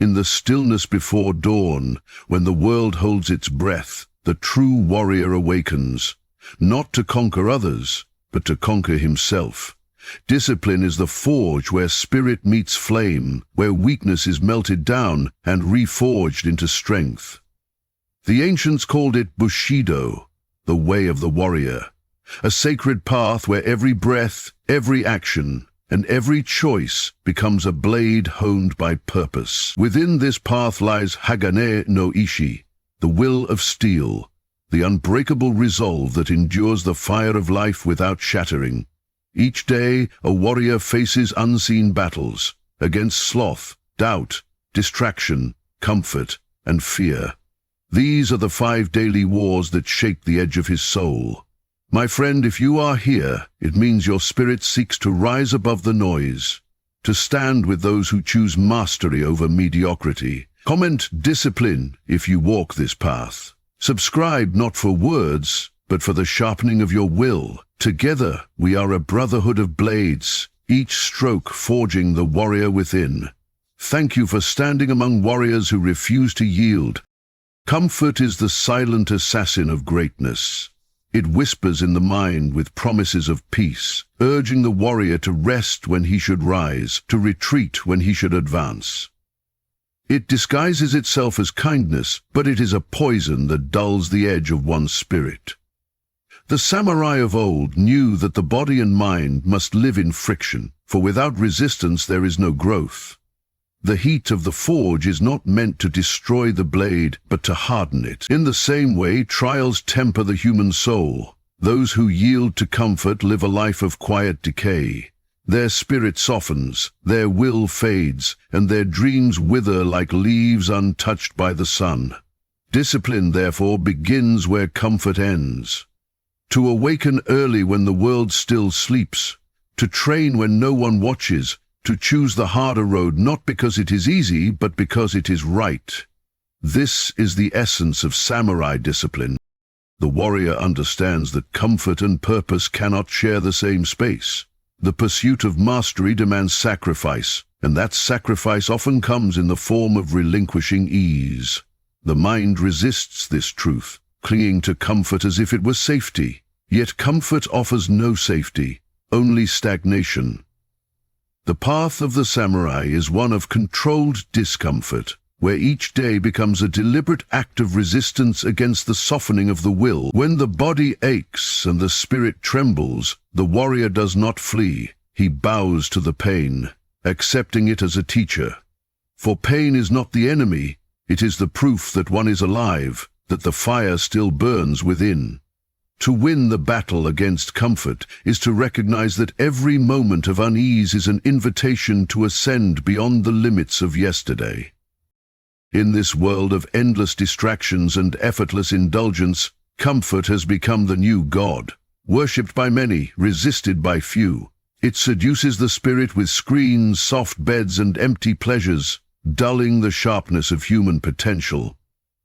In the stillness before dawn, when the world holds its breath, the true warrior awakens, not to conquer others, but to conquer himself. Discipline is the forge where spirit meets flame, where weakness is melted down and reforged into strength. The ancients called it Bushido, the way of the warrior, a sacred path where every breath, every action, and every choice becomes a blade honed by purpose. Within this path lies Hagane no Ishi, the will of steel, the unbreakable resolve that endures the fire of life without shattering. Each day, a warrior faces unseen battles against sloth, doubt, distraction, comfort, and fear. These are the 5 daily wars that shake the edge of his soul. My friend, if you are here, it means your spirit seeks to rise above the noise, to stand with those who choose mastery over mediocrity. Comment discipline if you walk this path. Subscribe not for words, but for the sharpening of your will. Together we are a brotherhood of blades, each stroke forging the warrior within. Thank you for standing among warriors who refuse to yield. Comfort is the silent assassin of greatness. It whispers in the mind with promises of peace, urging the warrior to rest when he should rise, to retreat when he should advance. It disguises itself as kindness, but it is a poison that dulls the edge of one's spirit. The samurai of old knew that the body and mind must live in friction, for without resistance there is no growth. The heat of the forge is not meant to destroy the blade, but to harden it. In the same way, trials temper the human soul. Those who yield to comfort live a life of quiet decay. Their spirit softens, their will fades, and their dreams wither like leaves untouched by the sun. Discipline, therefore, begins where comfort ends. To awaken early when the world still sleeps, to train when no one watches, to choose the harder road not because it is easy, but because it is right. This is the essence of samurai discipline. The warrior understands that comfort and purpose cannot share the same space. The pursuit of mastery demands sacrifice, and that sacrifice often comes in the form of relinquishing ease. The mind resists this truth, clinging to comfort as if it were safety. Yet comfort offers no safety, only stagnation. The path of the samurai is one of controlled discomfort, where each day becomes a deliberate act of resistance against the softening of the will. When the body aches and the spirit trembles, the warrior does not flee. He bows to the pain, accepting it as a teacher. For pain is not the enemy, it is the proof that one is alive, that the fire still burns within. To win the battle against comfort is to recognize that every moment of unease is an invitation to ascend beyond the limits of yesterday. In this world of endless distractions and effortless indulgence, comfort has become the new god. Worshipped by many, resisted by few. It seduces the spirit with screens, soft beds, and empty pleasures, dulling the sharpness of human potential.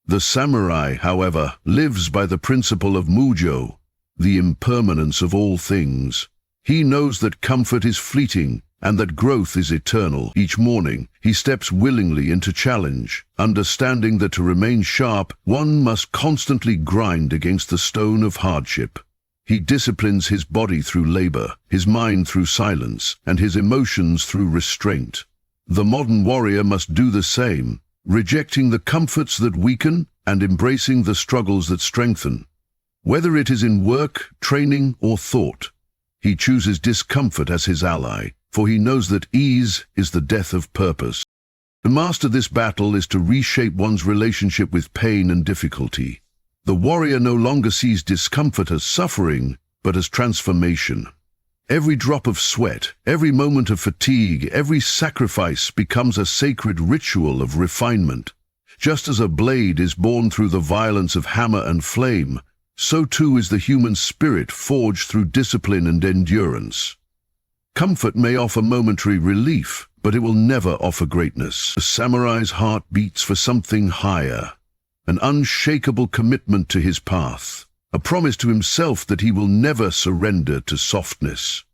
The samurai, however, lives by the principle of mujo, the impermanence of all things. He knows that comfort is fleeting and that growth is eternal. Each morning, he steps willingly into challenge, understanding that to remain sharp, one must constantly grind against the stone of hardship. He disciplines his body through labor, his mind through silence, and his emotions through restraint. The modern warrior must do the same, rejecting the comforts that weaken and embracing the struggles that strengthen. Whether it is in work, training, or thought, he chooses discomfort as his ally, for he knows that ease is the death of purpose. To master this battle is to reshape one's relationship with pain and difficulty. The warrior no longer sees discomfort as suffering, but as transformation. Every drop of sweat, every moment of fatigue, every sacrifice becomes a sacred ritual of refinement. Just as a blade is born through the violence of hammer and flame, so too is the human spirit forged through discipline and endurance. Comfort may offer momentary relief, but it will never offer greatness. The samurai's heart beats for something higher, an unshakable commitment to his path, a promise to himself that he will never surrender to softness.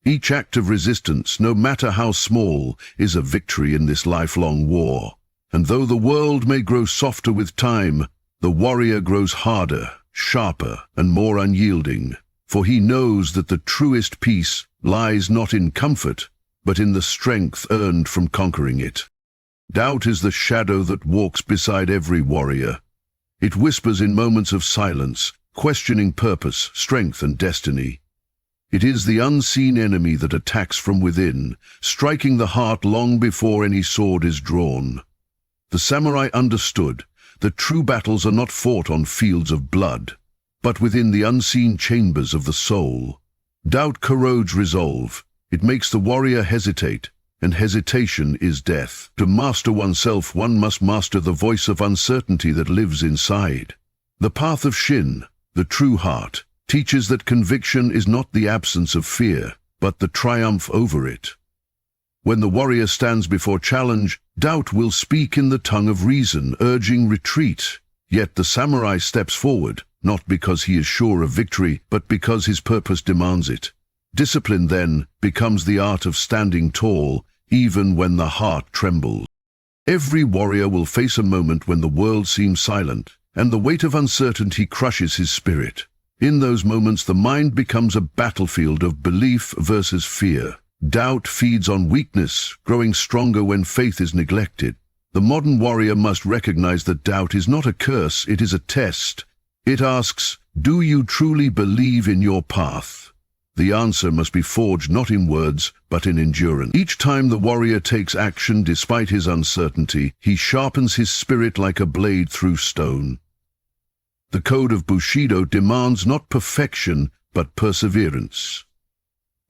Each act of resistance, no matter how small, is a victory in this lifelong war. And though the world may grow softer with time, the warrior grows harder, sharper, and more unyielding, for he knows that the truest peace lies not in comfort, but in the strength earned from conquering it. Doubt is the shadow that walks beside every warrior. It whispers in moments of silence, questioning purpose, strength, and destiny. It is the unseen enemy that attacks from within, striking the heart long before any sword is drawn. The samurai understood that true battles are not fought on fields of blood, but within the unseen chambers of the soul. Doubt corrodes resolve. It makes the warrior hesitate, and hesitation is death. To master oneself, one must master the voice of uncertainty that lives inside. The path of Shin, the true heart, teaches that conviction is not the absence of fear, but the triumph over it. When the warrior stands before challenge, doubt will speak in the tongue of reason, urging retreat. Yet the samurai steps forward, not because he is sure of victory, but because his purpose demands it. Discipline, then, becomes the art of standing tall, even when the heart trembles. Every warrior will face a moment when the world seems silent, and the weight of uncertainty crushes his spirit. In those moments, the mind becomes a battlefield of belief versus fear. Doubt feeds on weakness, growing stronger when faith is neglected. The modern warrior must recognize that doubt is not a curse, it is a test. It asks, do you truly believe in your path? The answer must be forged not in words, but in endurance. Each time the warrior takes action despite his uncertainty, he sharpens his spirit like a blade through stone. The code of Bushido demands not perfection, but perseverance.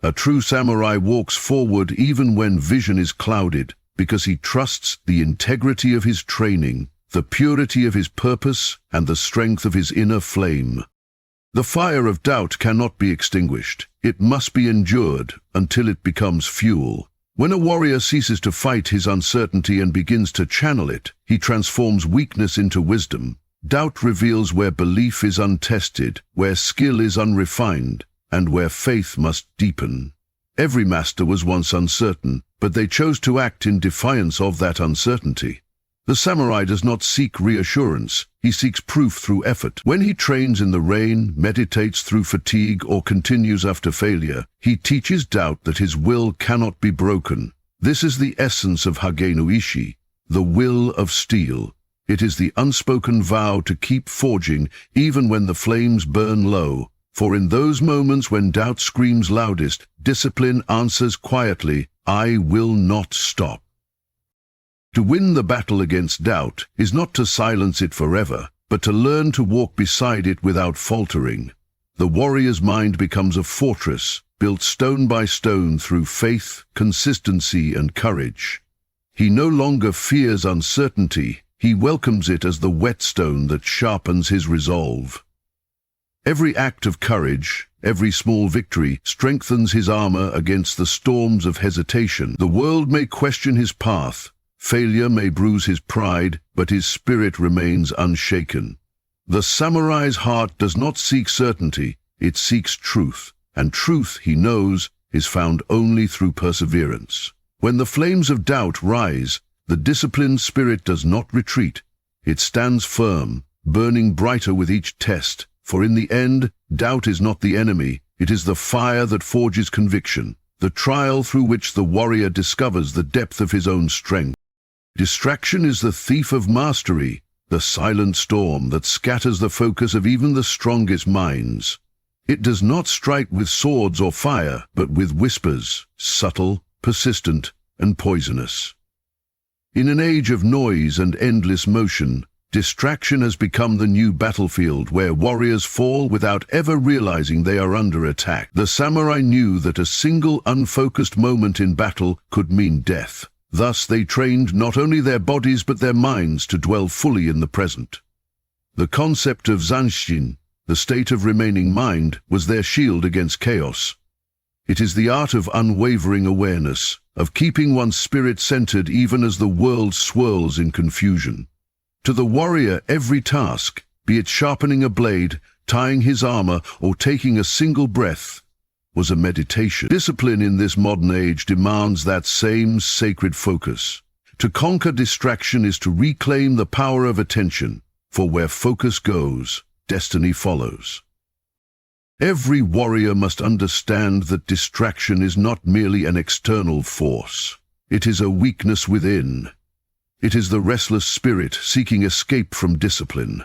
A true samurai walks forward even when vision is clouded, because he trusts the integrity of his training, the purity of his purpose, and the strength of his inner flame. The fire of doubt cannot be extinguished. It must be endured until it becomes fuel. When a warrior ceases to fight his uncertainty and begins to channel it, he transforms weakness into wisdom. Doubt reveals where belief is untested, where skill is unrefined, and where faith must deepen. Every master was once uncertain, but they chose to act in defiance of that uncertainty. The samurai does not seek reassurance, he seeks proof through effort. When he trains in the rain, meditates through fatigue, or continues after failure, he teaches doubt that his will cannot be broken. This is the essence of Hagane Ishi, the will of steel. It is the unspoken vow to keep forging even when the flames burn low. For in those moments when doubt screams loudest, discipline answers quietly, I will not stop. To win the battle against doubt is not to silence it forever, but to learn to walk beside it without faltering. The warrior's mind becomes a fortress, built stone by stone through faith, consistency, and courage. He no longer fears uncertainty, he welcomes it as the whetstone that sharpens his resolve. Every act of courage, every small victory, strengthens his armor against the storms of hesitation. The world may question his path, failure may bruise his pride, but his spirit remains unshaken. The samurai's heart does not seek certainty, it seeks truth, and truth, he knows, is found only through perseverance. When the flames of doubt rise, the disciplined spirit does not retreat. It stands firm, burning brighter with each test, for in the end, doubt is not the enemy, it is the fire that forges conviction, the trial through which the warrior discovers the depth of his own strength. Distraction is the thief of mastery, the silent storm that scatters the focus of even the strongest minds. It does not strike with swords or fire, but with whispers, subtle, persistent, and poisonous. In an age of noise and endless motion, distraction has become the new battlefield where warriors fall without ever realizing they are under attack. The samurai knew that a single unfocused moment in battle could mean death. Thus they trained not only their bodies but their minds to dwell fully in the present. The concept of zanshin, the state of remaining mind, was their shield against chaos. It is the art of unwavering awareness, of keeping one's spirit centered even as the world swirls in confusion. To the warrior, every task, be it sharpening a blade, tying his armor, or taking a single breath, was a meditation. Discipline in this modern age demands that same sacred focus. To conquer distraction is to reclaim the power of attention, for where focus goes, destiny follows. Every warrior must understand that distraction is not merely an external force. It is a weakness within. It is the restless spirit seeking escape from discipline.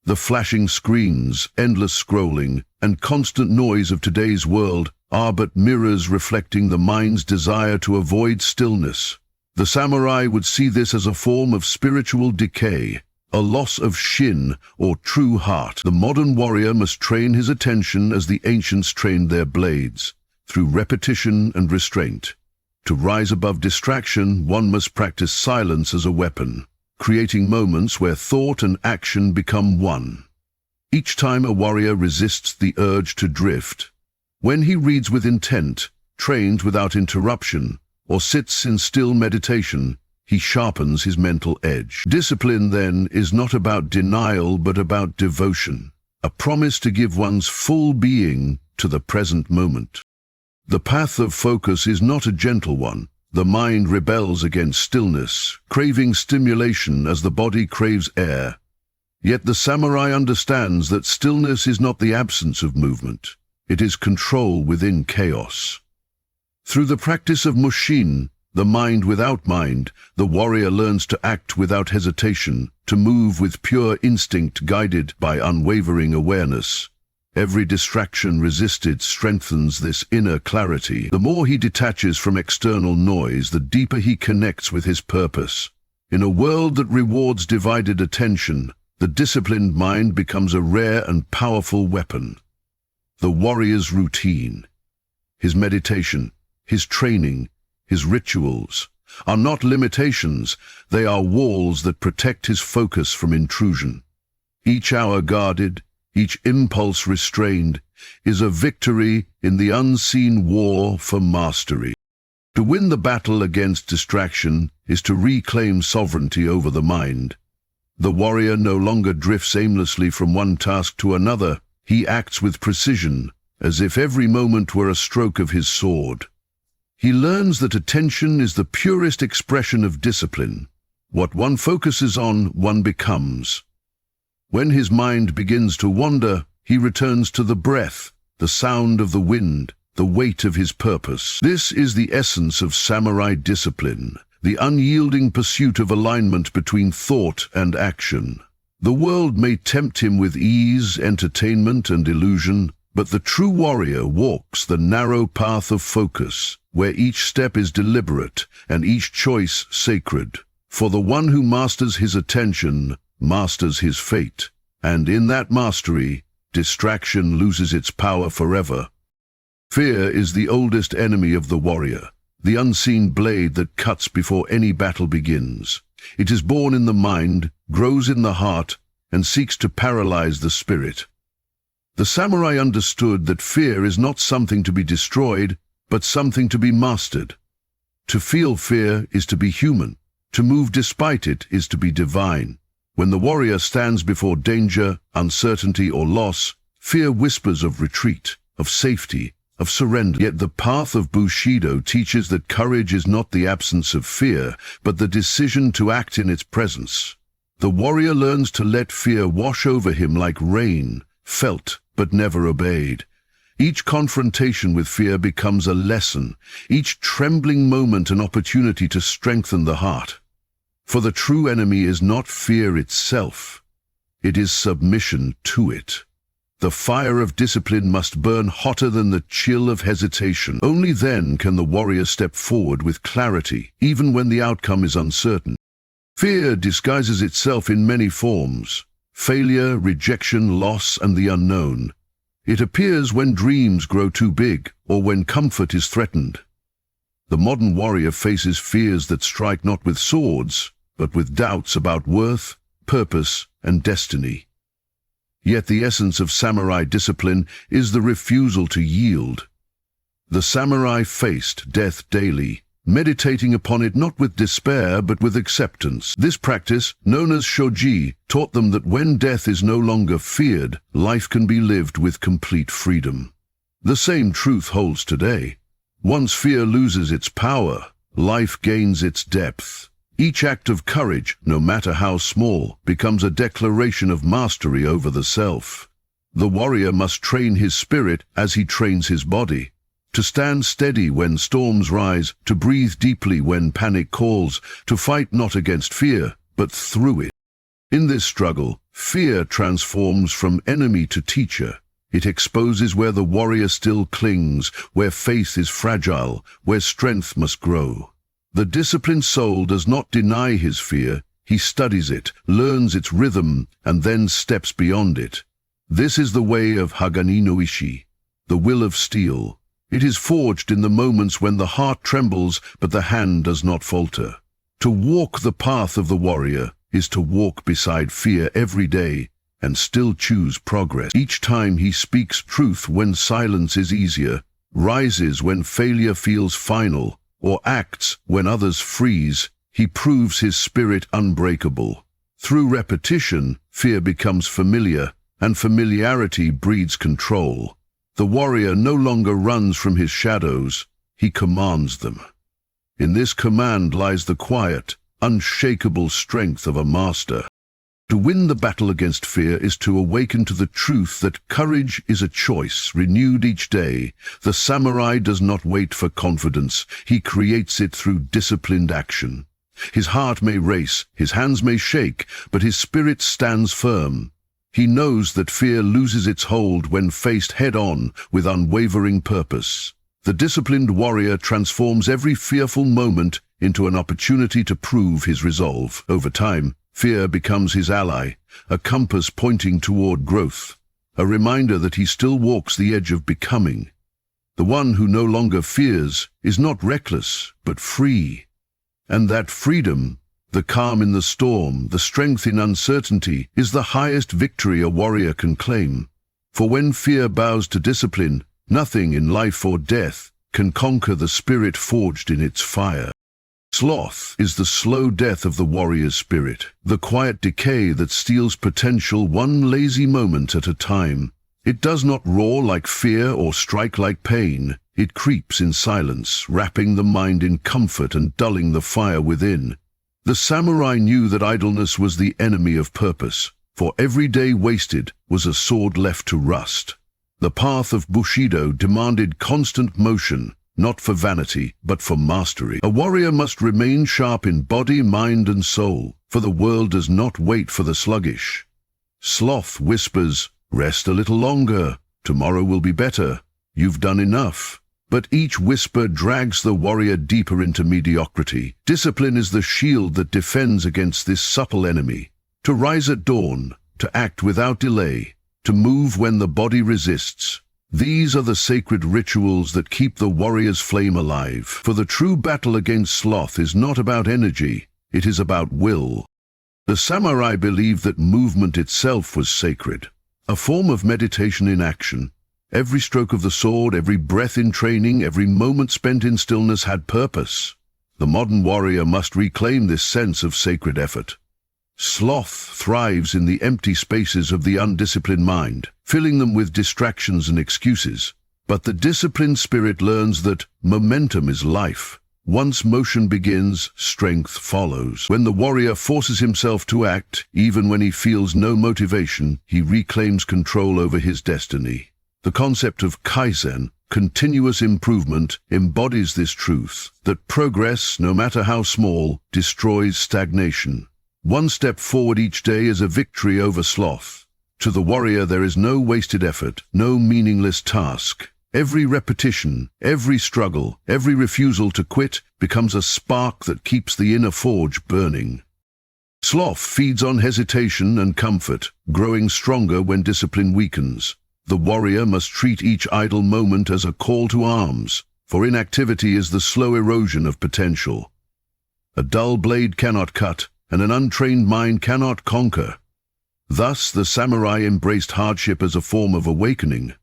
The flashing screens, endless scrolling, and constant noise of today's world are but mirrors reflecting the mind's desire to avoid stillness. The samurai would see this as a form of spiritual decay, a loss of shin or true heart. The modern warrior must train his attention as the ancients trained their blades, through repetition and restraint. To rise above distraction, one must practice silence as a weapon, creating moments where thought and action become one. Each time a warrior resists the urge to drift, when he reads with intent, trains without interruption, or sits in still meditation, he sharpens his mental edge. Discipline, then, is not about denial but about devotion, a promise to give one's full being to the present moment. The path of focus is not a gentle one. The mind rebels against stillness, craving stimulation as the body craves air. Yet the samurai understands that stillness is not the absence of movement. It is control within chaos. Through the practice of mushin, the mind without mind, the warrior learns to act without hesitation, to move with pure instinct guided by unwavering awareness. Every distraction resisted strengthens this inner clarity. The more he detaches from external noise, the deeper he connects with his purpose. In a world that rewards divided attention, the disciplined mind becomes a rare and powerful weapon. The warrior's routine, his meditation, his training, his rituals, are not limitations, they are walls that protect his focus from intrusion. Each hour guarded, each impulse restrained, is a victory in the unseen war for mastery. To win the battle against distraction is to reclaim sovereignty over the mind. The warrior no longer drifts aimlessly from one task to another. He acts with precision, as if every moment were a stroke of his sword. He learns that attention is the purest expression of discipline. What one focuses on, one becomes. When his mind begins to wander, he returns to the breath, the sound of the wind, the weight of his purpose. This is the essence of samurai discipline, the unyielding pursuit of alignment between thought and action. The world may tempt him with ease, entertainment, and illusion, but the true warrior walks the narrow path of focus, where each step is deliberate and each choice sacred. For the one who masters his attention masters his fate, and in that mastery, distraction loses its power forever. Fear is the oldest enemy of the warrior, the unseen blade that cuts before any battle begins. It is born in the mind, grows in the heart, and seeks to paralyze the spirit. The samurai understood that fear is not something to be destroyed, but something to be mastered. To feel fear is to be human. To move despite it is to be divine. When the warrior stands before danger, uncertainty, or loss, fear whispers of retreat, of safety, of surrender. Yet the path of Bushido teaches that courage is not the absence of fear, but the decision to act in its presence. The warrior learns to let fear wash over him like rain, felt but never obeyed. Each confrontation with fear becomes a lesson, each trembling moment an opportunity to strengthen the heart. For the true enemy is not fear itself, it is submission to it. The fire of discipline must burn hotter than the chill of hesitation. Only then can the warrior step forward with clarity, even when the outcome is uncertain. Fear disguises itself in many forms: failure, rejection, loss, and the unknown. It appears when dreams grow too big or when comfort is threatened. The modern warrior faces fears that strike not with swords, but with doubts about worth, purpose, and destiny. Yet the essence of samurai discipline is the refusal to yield. The samurai faced death daily, meditating upon it not with despair but with acceptance. This practice, known as shoji, taught them that when death is no longer feared, life can be lived with complete freedom. The same truth holds today. Once fear loses its power, life gains its depth. Each act of courage, no matter how small, becomes a declaration of mastery over the self. The warrior must train his spirit as he trains his body. To stand steady when storms rise, to breathe deeply when panic calls, to fight not against fear, but through it. In this struggle, fear transforms from enemy to teacher. It exposes where the warrior still clings, where faith is fragile, where strength must grow. The disciplined soul does not deny his fear. He studies it, learns its rhythm, and then steps beyond it. This is the way of Hagane no Ishi, the will of steel. It is forged in the moments when the heart trembles but the hand does not falter. To walk the path of the warrior is to walk beside fear every day and still choose progress. Each time he speaks truth when silence is easier, rises when failure feels final, or acts when others freeze, he proves his spirit unbreakable. Through repetition, fear becomes familiar, and familiarity breeds control. The warrior no longer runs from his shadows, he commands them. In this command lies the quiet, unshakable strength of a master. To win the battle against fear is to awaken to the truth that courage is a choice, renewed each day. The samurai does not wait for confidence, he creates it through disciplined action. His heart may race, his hands may shake, but his spirit stands firm. He knows that fear loses its hold when faced head-on with unwavering purpose. The disciplined warrior transforms every fearful moment into an opportunity to prove his resolve. Over time, fear becomes his ally, a compass pointing toward growth, a reminder that he still walks the edge of becoming. The one who no longer fears is not reckless, but free. And that freedom, the calm in the storm, the strength in uncertainty, is the highest victory a warrior can claim. For when fear bows to discipline, nothing in life or death can conquer the spirit forged in its fire. Sloth is the slow death of the warrior's spirit, the quiet decay that steals potential one lazy moment at a time. It does not roar like fear or strike like pain. It creeps in silence, wrapping the mind in comfort and dulling the fire within. The samurai knew that idleness was the enemy of purpose, for every day wasted was a sword left to rust. The path of Bushido demanded constant motion, not for vanity, but for mastery. A warrior must remain sharp in body, mind, and soul, for the world does not wait for the sluggish. Sloth whispers, "Rest a little longer, tomorrow will be better, you've done enough." But each whisper drags the warrior deeper into mediocrity. Discipline is the shield that defends against this subtle enemy. To rise at dawn, to act without delay, to move when the body resists. These are the sacred rituals that keep the warrior's flame alive. For the true battle against sloth is not about energy, it is about will. The samurai believed that movement itself was sacred, a form of meditation in action. Every stroke of the sword, every breath in training, every moment spent in stillness had purpose. The modern warrior must reclaim this sense of sacred effort. Sloth thrives in the empty spaces of the undisciplined mind, filling them with distractions and excuses. But the disciplined spirit learns that momentum is life. Once motion begins, strength follows. When the warrior forces himself to act, even when he feels no motivation, he reclaims control over his destiny. The concept of kaizen, continuous improvement, embodies this truth, that progress, no matter how small, destroys stagnation. One step forward each day is a victory over sloth. To the warrior there is no wasted effort, no meaningless task. Every repetition, every struggle, every refusal to quit becomes a spark that keeps the inner forge burning. Sloth feeds on hesitation and comfort, growing stronger when discipline weakens. The warrior must treat each idle moment as a call to arms, for inactivity is the slow erosion of potential. A dull blade cannot cut, and an untrained mind cannot conquer. Thus, the samurai embraced hardship as a form of awakening.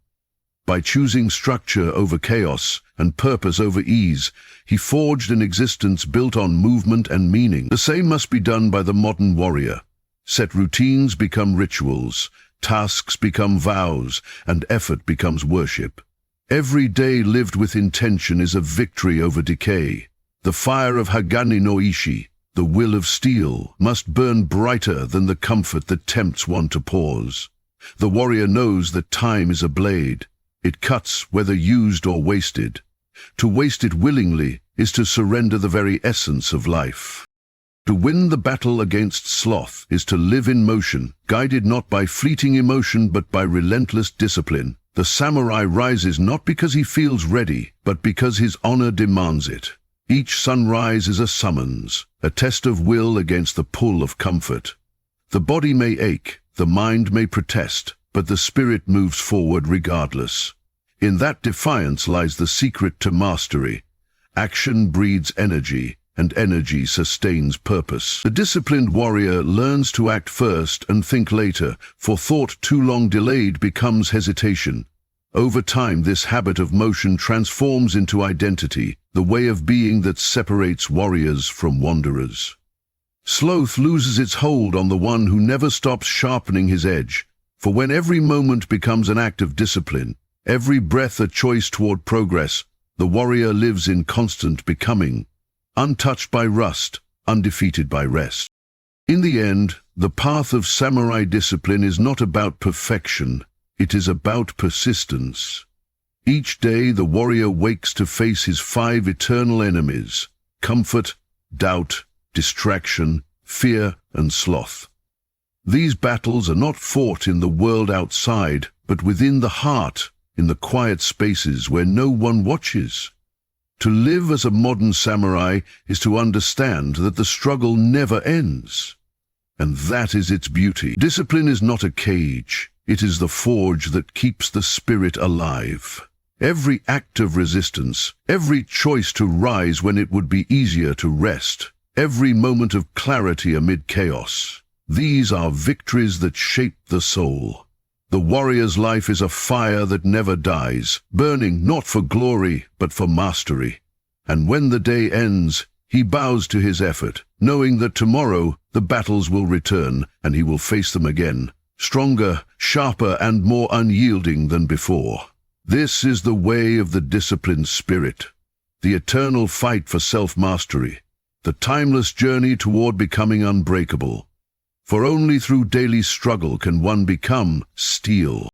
By choosing structure over chaos and purpose over ease, he forged an existence built on movement and meaning. The same must be done by the modern warrior. Set routines become rituals, tasks become vows, and effort becomes worship. Every day lived with intention is a victory over decay. The fire of Hagane no Ishi, the will of steel, must burn brighter than the comfort that tempts one to pause. The warrior knows that time is a blade. It cuts whether used or wasted. To waste it willingly is to surrender the very essence of life. To win the battle against sloth is to live in motion, guided not by fleeting emotion but by relentless discipline. The samurai rises not because he feels ready, but because his honor demands it. Each sunrise is a summons, a test of will against the pull of comfort. The body may ache, the mind may protest, but the spirit moves forward regardless. In that defiance lies the secret to mastery. Action breeds energy, and energy sustains purpose. The disciplined warrior learns to act first and think later, for thought too long delayed becomes hesitation. Over time, this habit of motion transforms into identity, the way of being that separates warriors from wanderers. Sloth loses its hold on the one who never stops sharpening his edge, for when every moment becomes an act of discipline, every breath a choice toward progress, the warrior lives in constant becoming, untouched by rust, undefeated by rest. In the end, the path of samurai discipline is not about perfection, it is about persistence. Each day the warrior wakes to face his 5 eternal enemies: comfort, doubt, distraction, fear, and sloth. These battles are not fought in the world outside, but within the heart, in the quiet spaces where no one watches. To live as a modern samurai is to understand that the struggle never ends. And that is its beauty. Discipline is not a cage. It is the forge that keeps the spirit alive. Every act of resistance, every choice to rise when it would be easier to rest, every moment of clarity amid chaos, these are victories that shape the soul. The warrior's life is a fire that never dies, burning not for glory, but for mastery. And when the day ends, he bows to his effort, knowing that tomorrow the battles will return and he will face them again, stronger, sharper, and more unyielding than before. This is the way of the disciplined spirit, the eternal fight for self-mastery, the timeless journey toward becoming unbreakable. For only through daily struggle can one become steel.